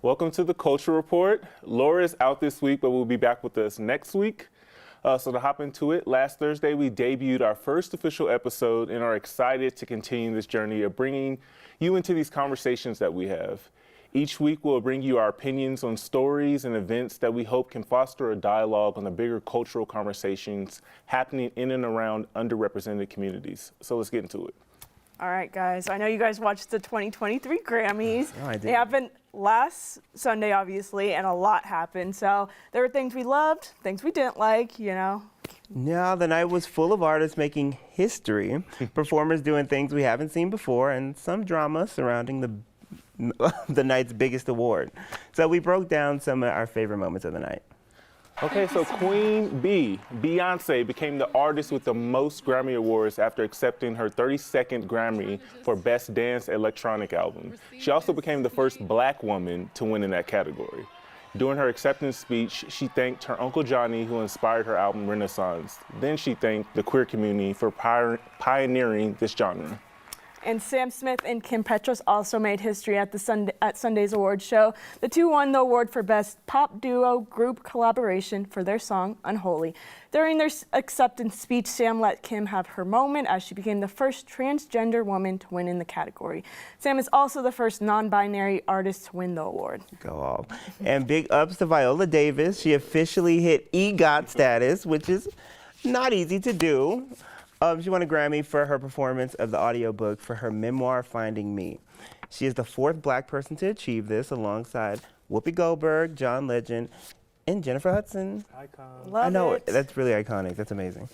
Welcome to the Culture Report. Laura is out this week, but will be back with us next week. So to hop into it, last Thursday we debuted our first official episode and are excited to continue this journey of bringing you into these conversations that we have. Each week we'll bring you our opinions on stories and events that we hope can foster a dialogue on the bigger cultural conversations happening in and around underrepresented communities. So let's get into it. All right, guys. I know you guys watched the 2023 Grammys. No, I didn't. They happened last Sunday, obviously, and a lot happened. So there were things we loved, things we didn't like, you know. Yeah, the night was full of artists making history, performers doing things we haven't seen before, and some drama surrounding the night's biggest award. So we broke down some of our favorite moments of the night. Okay, so Queen Bee, Beyonce, became the artist with the most Grammy Awards after accepting her 32nd Grammy for Best Dance Electronic Album. She also became the first Black woman to win in that category. During her acceptance speech, she thanked her Uncle Johnny, who inspired her album Renaissance. Then she thanked the queer community for pioneering this genre. And Sam Smith and Kim Petras also made history at Sunday's awards show. The two won the award for Best Pop Duo Group Collaboration for their song, Unholy. During their acceptance speech, Sam let Kim have her moment as she became the first transgender woman to win in the category. Sam is also the first non-binary artist to win the award. Go off. And big ups to Viola Davis. She officially hit EGOT status, which is not easy to do. She won a Grammy for her performance of the audiobook for her memoir, Finding Me. She is the fourth Black person to achieve this, alongside Whoopi Goldberg, John Legend, and Jennifer Hudson. Icon. Love I know, it. that's really iconic. That's amazing.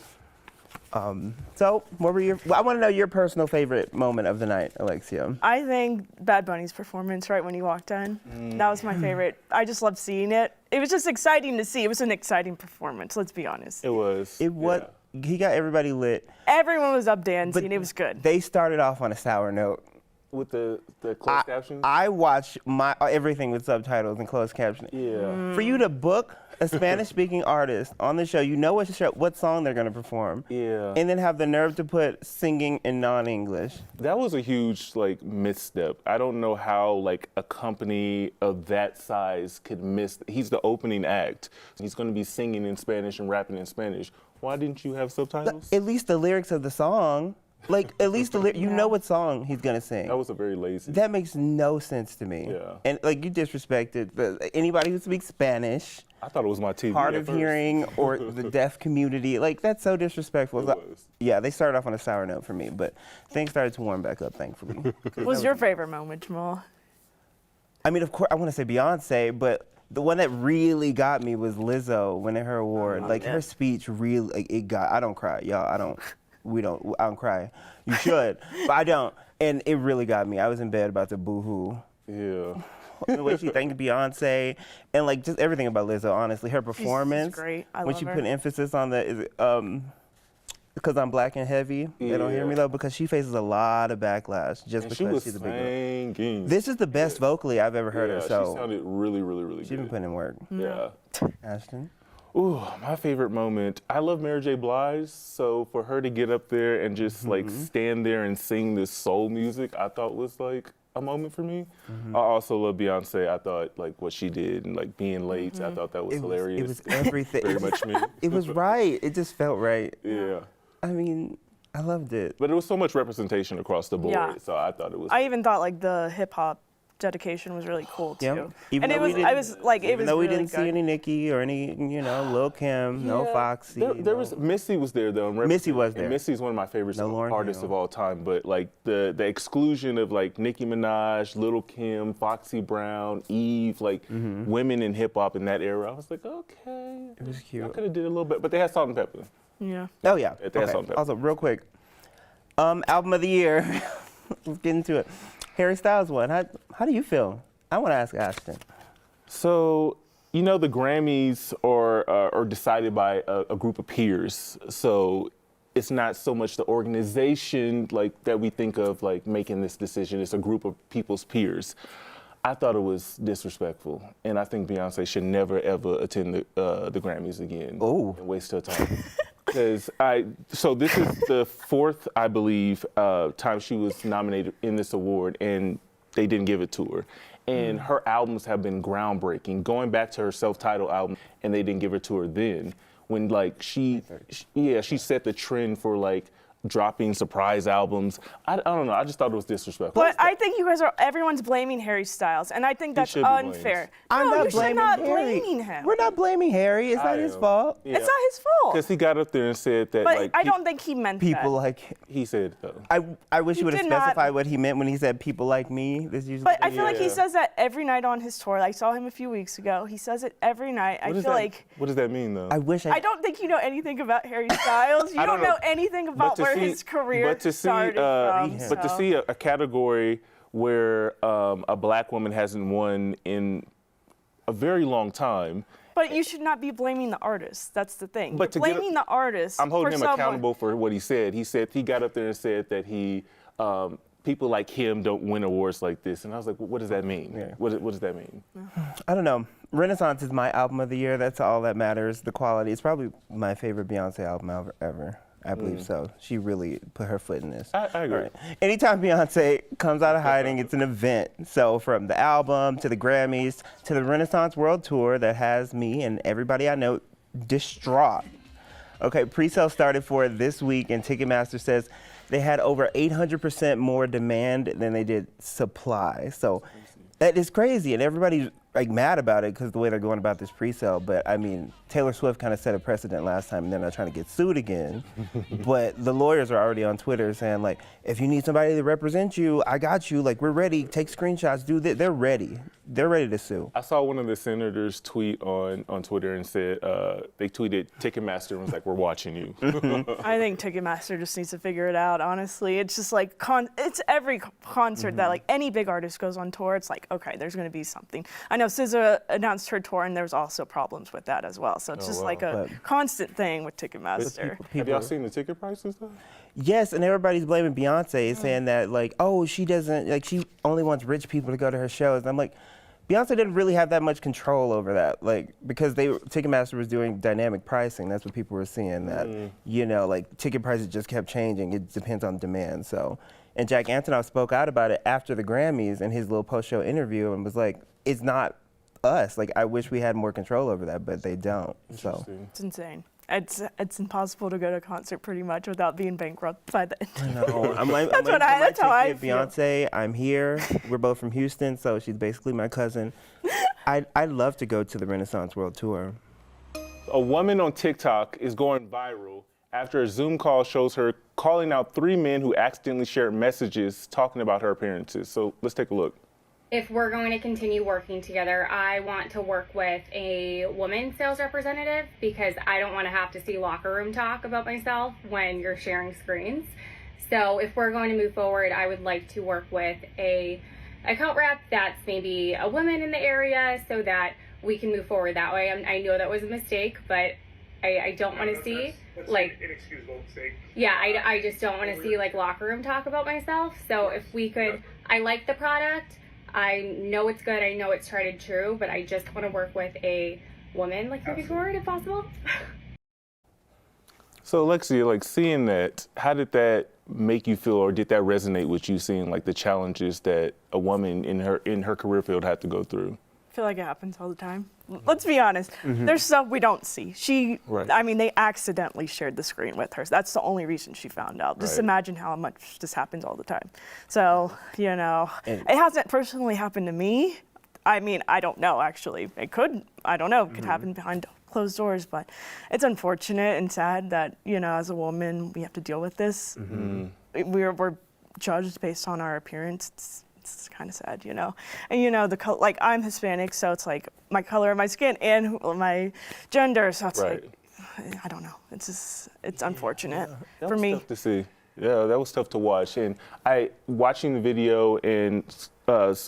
So, what were I want to know your personal favorite moment of the night, Alexia. I think Bad Bunny's performance right when he walked in, that was my favorite. I just loved seeing it. It was just exciting to see. It was an exciting performance, let's be honest. It was. It was. Yeah. He got everybody lit. Everyone was up dancing. It was good. They started off on a sour note. With the closed captions? I watch everything with subtitles and closed captioning. Yeah. For you to book a Spanish-speaking artist on the show, you know what song they're going to perform. Yeah. And then have the nerve to put singing in non-English. That was a huge misstep. I don't know how a company of that size could miss. He's the opening act. He's going to be singing in Spanish and rapping in Spanish. Why didn't you have subtitles? At least the lyrics of the song. At least you know what song he's going to sing. That was a very lazy. That makes no sense to me. Yeah. And you disrespected anybody who speaks Spanish. I thought it was my TV. Hard at of first. hearing or the deaf community. That's so disrespectful. It was. Yeah, they started off on a sour note for me, but things started to warm back up, thankfully. What was your favorite moment, Jamal? I mean, of course, I want to say Beyonce, but the one that really got me was Lizzo winning her award. Her speech really, it got, I don't cry, y'all, I don't cry. You should, but I don't. And it really got me. I was in bed about to boo-hoo. Yeah. The way she thanked Beyonce and just everything about Lizzo, honestly. Her performance. She's great. I when love she her. put emphasis on because I'm Black and heavy. Yeah. They don't hear me though, because she faces a lot of backlash just And because she was she's a big girl. singing. This is the best vocally I've ever heard her. She So sounded really, really, really she's good. been putting in work. Yeah. Ashton. Ooh, my favorite moment. I love Mary J. Blige, so for her to get up there and just stand there and sing this soul music, I thought was a moment for me. I also love Beyonce. I thought what she did and being late, I thought that was hilarious. It was everything. Very much me. It was right. It just felt right. Yeah. I mean, I loved it. But it was so much representation across the board, Yeah. so I thought it was. I even thought the hip hop dedication was really cool too. Yeah. And it was Even though we really didn't see good. any Nicki or any, Lil Kim, no Yeah. Foxy. There was Missy was there though. Missy was there. And Missy's one of my favorite No Lauryn artists Hill. of all time. But the exclusion of Nicki Minaj, Lil Kim, Foxy Brown, Eve, women in hip hop in that era, I was like, okay, It was cute. I could have did a little bit, but they had Salt and Pepper. Yeah. Oh yeah. It has something. Also, real quick, album of the year. Let's get into it. Harry Styles won. How do you feel? I want to ask Ashton. So, the Grammys are decided by a group of peers. So it's not so much the organization that we think of making this decision. It's a group of people's peers. I thought it was disrespectful, and I think Beyonce should never ever attend the Grammys again. Oh. And waste her time. So this is the fourth, I believe, time she was nominated in this award, and they didn't give it to her. And her albums have been groundbreaking, going back to her self-titled album, and they didn't give it to her then. When like she set the trend for like dropping surprise albums. I don't know. I just thought it was disrespectful. But I think everyone's blaming Harry Styles, and I think that's should be blamed. unfair. I'm no, not you should blaming not Harry. blaming him. We're not blaming Harry. It's not his fault. Yeah. It's not his fault. Because he got up there and said that, But like, I don't think he meant People that. like he said it, though. I wish He you would have did not. specified what he meant when he said people like me. This usually. But I feel like he Yeah. says that every night on his tour. I saw him a few weeks ago. He says it every night. I feel like What does that mean, though? I wish I don't think you know anything about Harry Styles. You I don't don't know know. anything about where his career started from. But to see a category where a black woman hasn't won in a very long time. But you should not be blaming the artist. That's the thing. But You're blaming the artist. I'm holding for him someone. accountable for what he said. He got up there and said that people like him don't win awards like this. And I was like, what does that mean? Yeah. What does that mean? I don't know. Renaissance is my album of the year. That's all that matters. The quality. It's probably my favorite Beyonce album ever. I believe so. She really put her foot in this. I agree. All right. Anytime Beyonce comes out of hiding, it's an event. So from the album to the Grammys to the Renaissance World Tour that has me and everybody I know distraught. Okay, pre-sale started for it this week, and Ticketmaster says they had over 800% more demand than they did supply. So that is crazy, and everybody's like mad about it because the way they're going about this pre-sale. But I mean, Taylor Swift kind of set a precedent last time, and they're not trying to get sued again. But the lawyers are already on Twitter saying like, if you need somebody to represent you, I got you. Like, we're ready. Take screenshots. Do that. They're ready. They're ready to sue. I saw one of the senators tweet on Twitter and said they tweeted Ticketmaster and was like, "We're watching you." I think Ticketmaster just needs to figure it out, honestly. It's just like, it's every concert that like any big artist goes on tour, it's like, okay, there's going to be something. I know SZA announced her tour and there's also problems with that as well. So it's just like a constant thing with Ticketmaster. Have y'all seen the ticket prices though? Yes, and everybody's blaming Beyonce, saying that like, oh, she doesn't, like, she only wants rich people to go to her shows. And I'm like, Beyonce didn't really have that much control over that, like, because Ticketmaster was doing dynamic pricing. That's what people were seeing, that, you know, like, ticket prices just kept changing. It depends on demand, so. And Jack Antonoff spoke out about it after the Grammys in his little post-show interview and was like, it's not us. Like, I wish we had more control over that, but they don't, so. It's insane. It's impossible to go to a concert pretty much without being bankrupt by the end. No, That's how I feel. Beyonce, I'm here. We're both from Houston, so she's basically my cousin. I'd love to go to the Renaissance World Tour. A woman on TikTok is going viral after a Zoom call shows her calling out 3 men who accidentally shared messages talking about her appearances. So let's take a look. If we're going to continue working together, I want to work with a woman sales representative because I don't want to have to see locker room talk about myself when you're sharing screens. So if we're going to move forward, I would like to work with a account rep that's maybe a woman in the area so that we can move forward that way. I know that was a mistake, but I don't want to see that's like inexcusable mistake. Yeah, I just don't want to see like locker room talk about myself. So if we could, I like the product. I know it's good. I know it's tried and true, but I just want to work with a woman like moving forward if possible. So Alexia, like seeing that, how did that make you feel, or did that resonate with you, seeing like the challenges that a woman in her career field had to go through? I feel like it happens all the time. Let's be honest. There's stuff we don't see. Right. I mean, they accidentally shared the screen with her. That's the only reason she found out. Just Right. imagine how much this happens all the time. So, you know, it hasn't personally happened to me. I mean, I don't know, actually. It could, I don't know, it could happen behind closed doors, but it's unfortunate and sad that, you know, as a woman, we have to deal with this. We're judged based on our appearance. It's kind of sad, you know. And you know, like I'm Hispanic, so it's like my color of my skin and my gender, so it's Right. like, I don't know. It's unfortunate That for was me. tough to see. Yeah, that was tough to watch. And watching the video and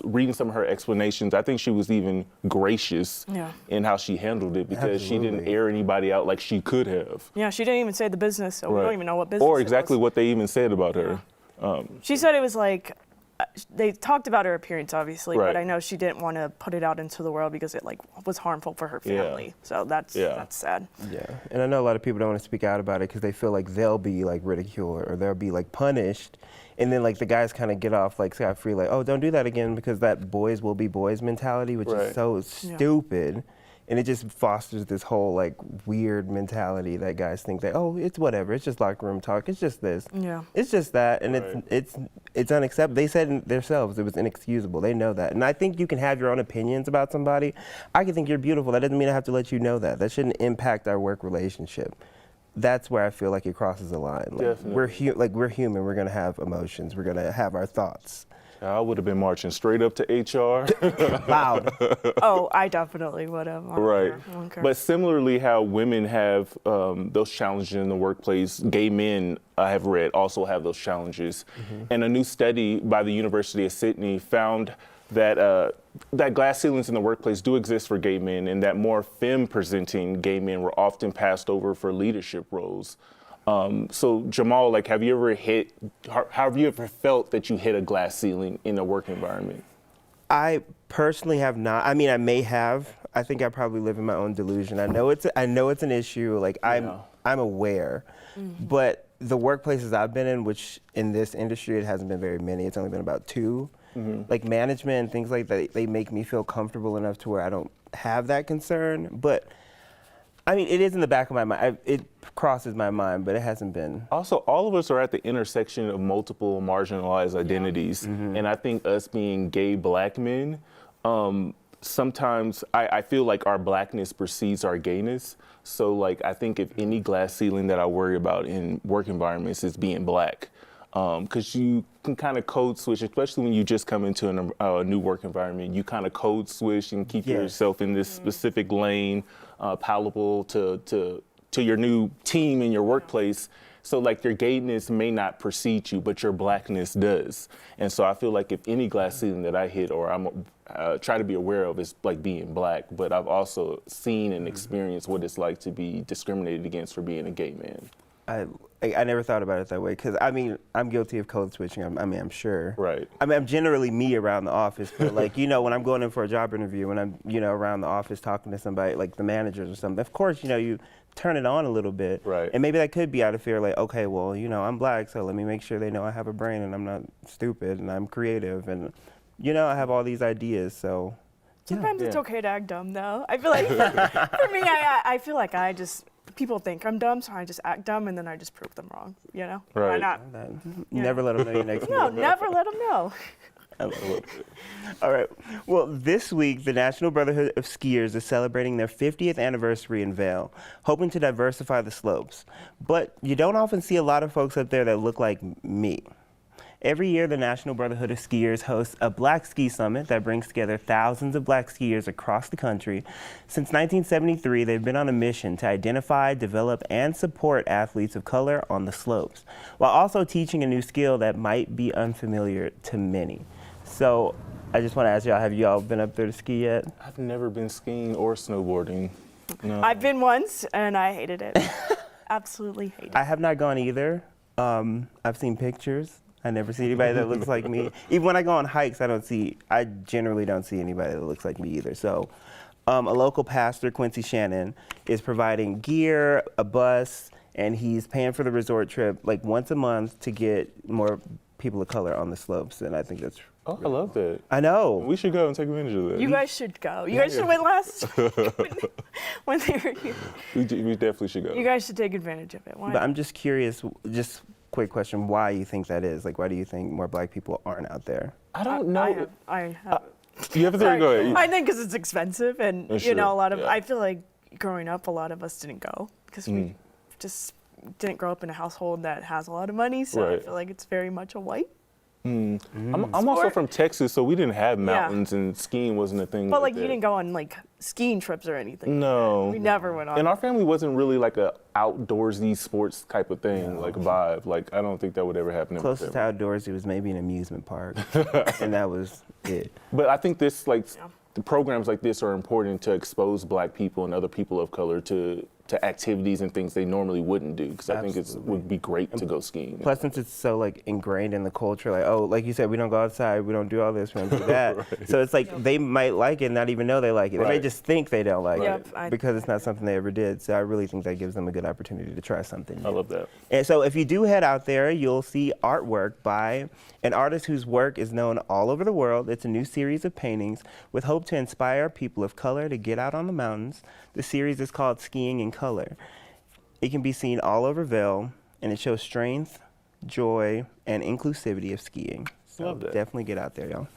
reading some of her explanations, I think she was even gracious in how she handled it because she didn't air anybody out like she could have. Yeah, she didn't even say the business, so we don't even know what business or it exactly was. what they even said about her. She said it was like they talked about her appearance, obviously, Right. but I know she didn't want to put it out into the world because it like was harmful for her Yeah. family. So that's sad. Yeah, and I know a lot of people don't want to speak out about it because they feel like they'll be like ridiculed or they'll be like punished, and then like the guys kind of get off like scot free, like, oh, don't do that again, because that boys will be boys mentality, which Right. is so stupid, and it just fosters this whole like weird mentality that guys think that, oh, it's whatever, it's just locker room talk, it's just this, Yeah. it's just that, and Right. it's unacceptable. They said it themselves it was inexcusable. They know that, and I think you can have your own opinions about somebody. I can think you're beautiful. That doesn't mean I have to let you know that. That shouldn't impact our work relationship. That's where I feel like it crosses the line. Like, Definitely. we're human. We're gonna have emotions. We're gonna have our thoughts. I would have been marching straight up to HR. Loud. Oh, I definitely would have. Right. But similarly, how women have those challenges in the workplace, gay men, I have read, also have those challenges. And a new study by the University of Sydney found that that glass ceilings in the workplace do exist for gay men, and that more femme-presenting gay men were often passed over for leadership roles. So Jamal, like, have you ever felt that you hit a glass ceiling in a work environment? I personally have not. I mean, I may have. I think I probably live in my own delusion. I know it's an issue. Like I'm aware, but the workplaces I've been in, which in this industry it hasn't been very many. It's only been about 2. Like management and things like that, they make me feel comfortable enough to where I don't have that concern. But I mean, it is in the back of my mind. It crosses my mind, but it hasn't been. Also, all of us are at the intersection of multiple marginalized identities. And I think us being gay black men, sometimes I feel like our blackness precedes our gayness. So like, I think if any glass ceiling that I worry about in work environments is being black. Because you can kind of code switch, especially when you just come into a new work environment. You kind of code switch and keep yourself in this specific lane, palatable to your new team in your workplace. So like your gayness may not precede you, but your blackness does. And so I feel like if any glass ceiling that I hit or I'm try to be aware of is like being black, but I've also seen and experienced what it's like to be discriminated against for being a gay man. I never thought about it that way, because I mean, I'm guilty of code switching. I'm sure. Right. I mean, I'm generally me around the office, but like, you know, when I'm going in for a job interview, when I'm, you know, around the office talking to somebody, like the managers or something, of course, you know, you turn it on a little bit. Right. And maybe that could be out of fear, like, okay, well, you know, I'm black, so let me make sure they know I have a brain and I'm not stupid and I'm creative and, you know, I have all these ideas, so. Sometimes it's okay to act dumb, though. I feel like for me, I feel like people think I'm dumb, so I just act dumb, and then I just prove them wrong, you know? Right. Why not? Never let them know your next No, move. never let them know. I love it. All right. Well, this week, the National Brotherhood of Skiers is celebrating their 50th anniversary in Vail, hoping to diversify the slopes. But you don't often see a lot of folks up there that look like me. Every year, the National Brotherhood of Skiers hosts a Black Ski Summit that brings together thousands of black skiers across the country. Since 1973, they've been on a mission to identify, develop, and support athletes of color on the slopes, while also teaching a new skill that might be unfamiliar to many. So I just want to ask y'all, have y'all been up there to ski yet? I've never been skiing or snowboarding. No. I've been once, and I hated it. Absolutely hated it. I have not gone either. I've seen pictures. I never see anybody that looks like me. Even when I go on hikes, I generally don't see anybody that looks like me either. So a local pastor, Quincy Shannon, is providing gear, a bus, and he's paying for the resort trip like once a month to get more people of color on the slopes. And I think that's I love that. I know. We should go and take advantage of that. You guys should go. You guys should went last when they were here. We definitely should go. You guys should take advantage of it. Why But not? I'm just curious, just quick question, why you think that is? Like, why do you think more black people aren't out there? I don't know. I have. You have a theory? Go ahead. I think because it's expensive, and That's you know, true, a lot of. yeah. I feel like growing up, a lot of us didn't go because we just didn't grow up in a household that has a lot of money. So I Right. feel like it's very much a white. I'm also Sport. from Texas, so we didn't have mountains, and skiing wasn't a thing. But like that. you didn't go on like skiing trips or anything. No. We never went on. And our family wasn't really like a outdoorsy sports type of thing, like vibe. Like I don't think that would ever happen. in my Closest to family. outdoors, it was maybe an amusement park, and that was it. But I think this, like, the programs like this are important to expose black people and other people of color to to activities and things they normally wouldn't do, because I think it would be great to go skiing. Plus, since it's so like ingrained in the culture, like, oh, like you said, we don't go outside, we don't do all this, we don't do that. Right. So it's like they might like it and not even know they like it. They may Right. just think they don't like Yep, it because it's not something they ever did. So I really think that gives them a good opportunity to try something new. I love that. And so if you do head out there, you'll see artwork by an artist whose work is known all over the world. It's a new series of paintings with hope to inspire people of color to get out on the mountains. The series is called Skiing in Color. It can be seen all over Vail, and it shows strength, joy, and inclusivity of skiing. So Love that. definitely get out there, y'all.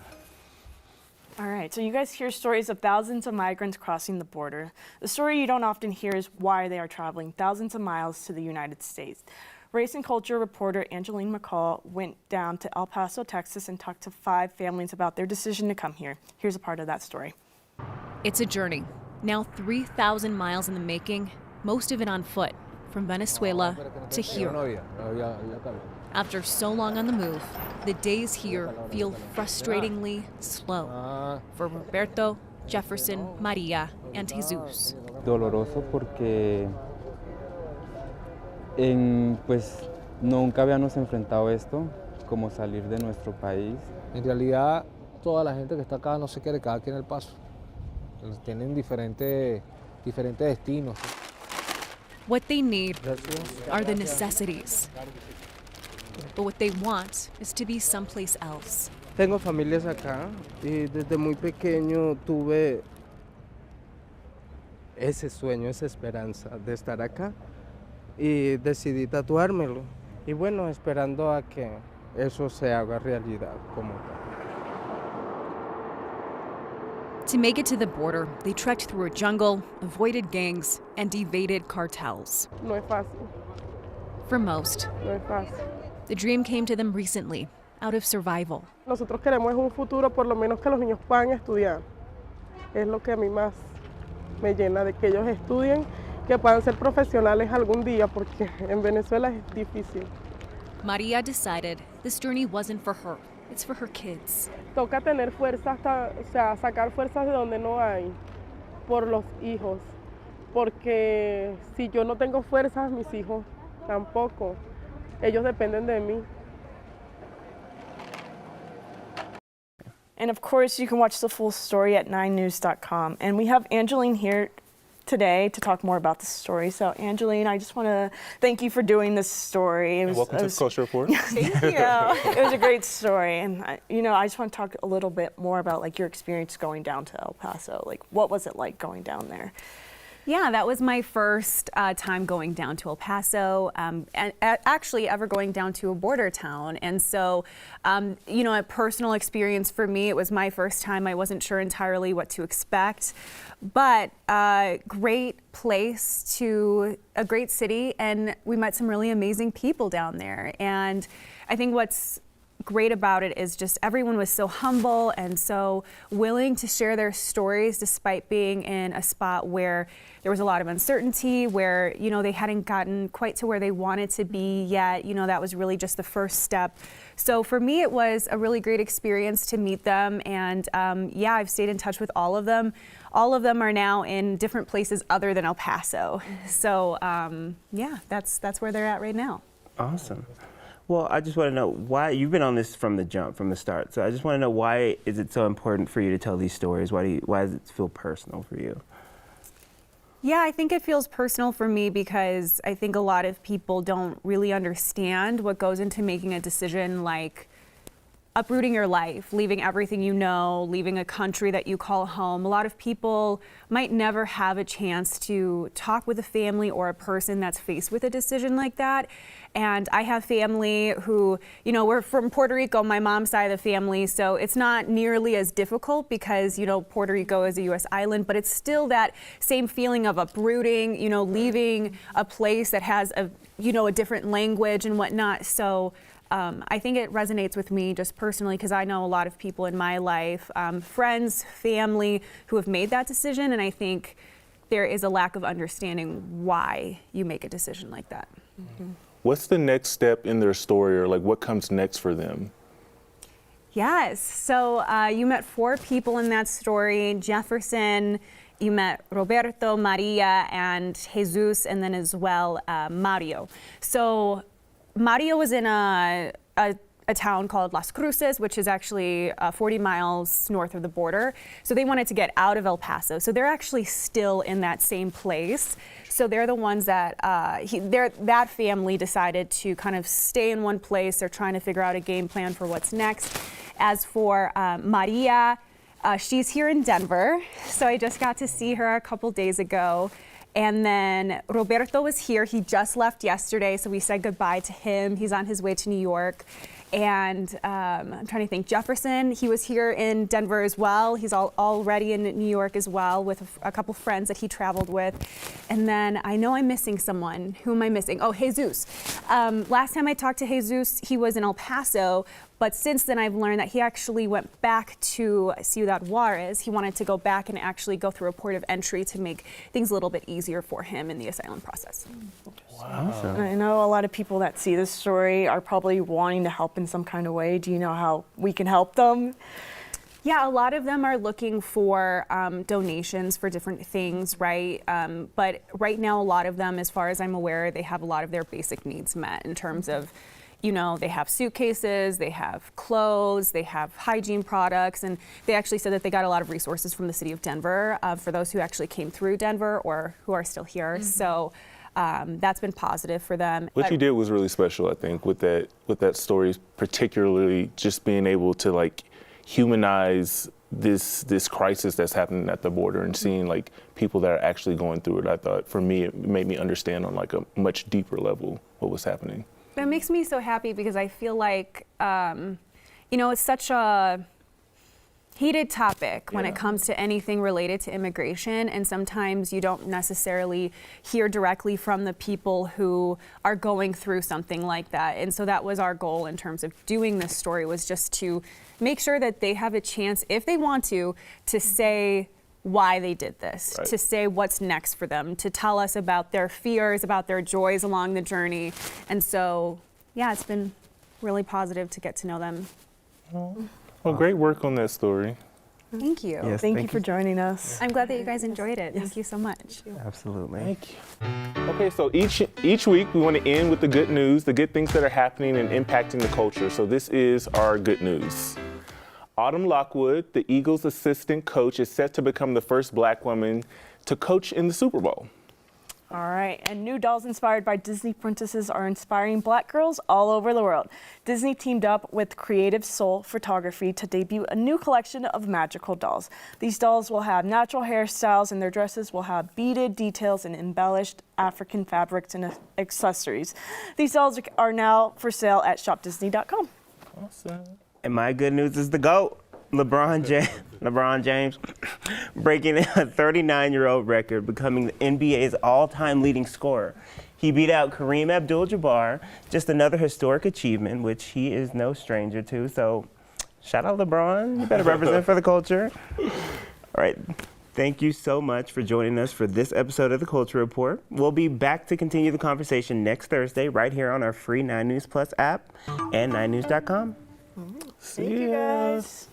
All right, so you guys hear stories of thousands of migrants crossing the border. The story you don't often hear is why they are traveling thousands of miles to the United States. Race and culture reporter Angeline McCall went down to El Paso, Texas, and talked to 5 families about their decision to come here. Here's a part of that story. It's a journey, now 3,000 miles in the making, most of it on foot, from Venezuela to here. After so long on the move, the days here feel frustratingly slow. For Roberto, Jefferson, Maria, and Jesus. Doloroso porque pues nunca habíamos enfrentado esto, como salir de nuestro país. En realidad, toda la gente que está acá no se quiere quedar aquí en El Paso. Tienen diferentes destinos. What they need are the necessities. But what they want is to be someplace else. Tengo familias acá y desde muy pequeño tuve ese sueño, esa esperanza de estar acá y decidí tatuármelo. Y bueno, esperando a que eso se haga realidad como tal. To make it to the border, they trekked through a jungle, avoided gangs, and evaded cartels. No es fácil, For most, no es fácil. the dream came to them recently, out of survival. Nosotros queremos un futuro, por lo menos que los niños puedan estudiar. Es lo que a mí más me llena, de que ellos estudien, que puedan ser profesionales algún día, porque en Venezuela es difícil. Maria decided this journey wasn't for her, it's for her kids. Toca tener fuerza hasta, o sea, sacar fuerzas de donde no hay, por los hijos, porque si yo no tengo fuerzas, mis hijos tampoco. Ellos dependen de mí. And of course, you can watch the full story at 9news.com. And we have Angeline here today to talk more about the story. So, Angeline, I just want to thank you for doing this story. Welcome to the Culture Report. Thank you. It was a great story. And, I just want to talk a little bit more about, like, your experience going down to El Paso. Like, what was it like going down there? Yeah, that was my first time going down to El Paso, and actually ever going down to a border town. And so, a personal experience for me, it was my first time. I wasn't sure entirely what to expect, but great place to a great city, and we met some really amazing people down there. And I think what's great about it is just everyone was so humble and so willing to share their stories despite being in a spot where there was a lot of uncertainty, where they hadn't gotten quite to where they wanted to be yet. That was really just the first step. So for me, it was a really great experience to meet them, and I've stayed in touch with all of them. All of them are now in different places other than El Paso. So that's where they're at right now. Awesome. Well, I just want to know why you've been on this from the jump, from the start. So I just want to know, why is it so important for you to tell these stories? Why does it feel personal for you? Yeah, I think it feels personal for me because I think a lot of people don't really understand what goes into making a decision like uprooting your life, leaving everything you know, leaving a country that you call home. A lot of people might never have a chance to talk with a family or a person that's faced with a decision like that. And I have family who, we're from Puerto Rico, my mom's side of the family, so it's not nearly as difficult because, Puerto Rico is a U.S. island, but it's still that same feeling of uprooting, leaving a place that has a different language and whatnot. So I think it resonates with me just personally because I know a lot of people in my life, friends, family, who have made that decision, and I think there is a lack of understanding why you make a decision like that. Mm-hmm. What's the next step in their story, or like what comes next for them? Yes, so you met 4 people in that story. Jefferson you met Roberto, Maria, and Jesus, and then as well Mario. So Mario was in a town called Las Cruces, which is actually 40 miles north of the border. So they wanted to get out of El Paso. So they're actually still in that same place. So they're the ones that, that family decided to kind of stay in one place. They're trying to figure out a game plan for what's next. As for Maria, she's here in Denver. So I just got to see her a couple days ago. And then Roberto was here. He just left yesterday, so we said goodbye to him. He's on his way to New York. And I'm trying to think, Jefferson, he was here in Denver as well. He's already in New York as well with a couple friends that he traveled with. And then I know I'm missing someone. Who am I missing? Oh, Jesus. Last time I talked to Jesus, he was in El Paso. But since then, I've learned that he actually went back to Ciudad Juarez. He wanted to go back and actually go through a port of entry to make things a little bit easier for him in the asylum process. Wow. Awesome. I know a lot of people that see this story are probably wanting to help in some kind of way. Do you know how we can help them? Yeah, a lot of them are looking for donations for different things, right? But right now, a lot of them, as far as I'm aware, they have a lot of their basic needs met in terms of, you know, they have suitcases, they have clothes, they have hygiene products, and they actually said that they got a lot of resources from the city of Denver for those who actually came through Denver or who are still here. Mm-hmm. So that's been positive for them. What you did was really special, I think, with that story, particularly just being able to like humanize this crisis that's happening at the border and seeing like people that are actually going through it. I thought for me it made me understand on like a much deeper level what was happening. That makes me so happy because I feel like, you know, it's such a heated topic when it comes to anything related to immigration, and sometimes you don't necessarily hear directly from the people who are going through something like that. And so that was our goal in terms of doing this story, was just to make sure that they have a chance, if they want to say why they did this, right, to say what's next for them, to tell us about their fears, about their joys along the journey. And so, yeah, it's been really positive to get to know them. Well, great work on that story. Thank you. Yes, thank you for joining us. I'm glad that you guys enjoyed it. Yes. Thank you so much. Absolutely. Thank you. Okay, so each week we want to end with the good news, the good things that are happening and impacting the culture. So this is our good news. Autumn Lockwood, the Eagles' assistant coach, is set to become the first Black woman to coach in the Super Bowl. All right, and new dolls inspired by Disney princesses are inspiring Black girls all over the world. Disney teamed up with Creative Soul Photography to debut a new collection of magical dolls. These dolls will have natural hairstyles, and their dresses will have beaded details and embellished African fabrics and accessories. These dolls are now for sale at shopdisney.com. Awesome. And my good news is the GOAT, LeBron James, breaking a 39-year-old record, becoming the NBA's all-time leading scorer. He beat out Kareem Abdul-Jabbar, just another historic achievement, which he is no stranger to. So shout out LeBron, you better represent for the culture. All right, thank you so much for joining us for this episode of The Culture Report. We'll be back to continue the conversation next Thursday right here on our free 9 News Plus app and 9news.com. Thank you, guys.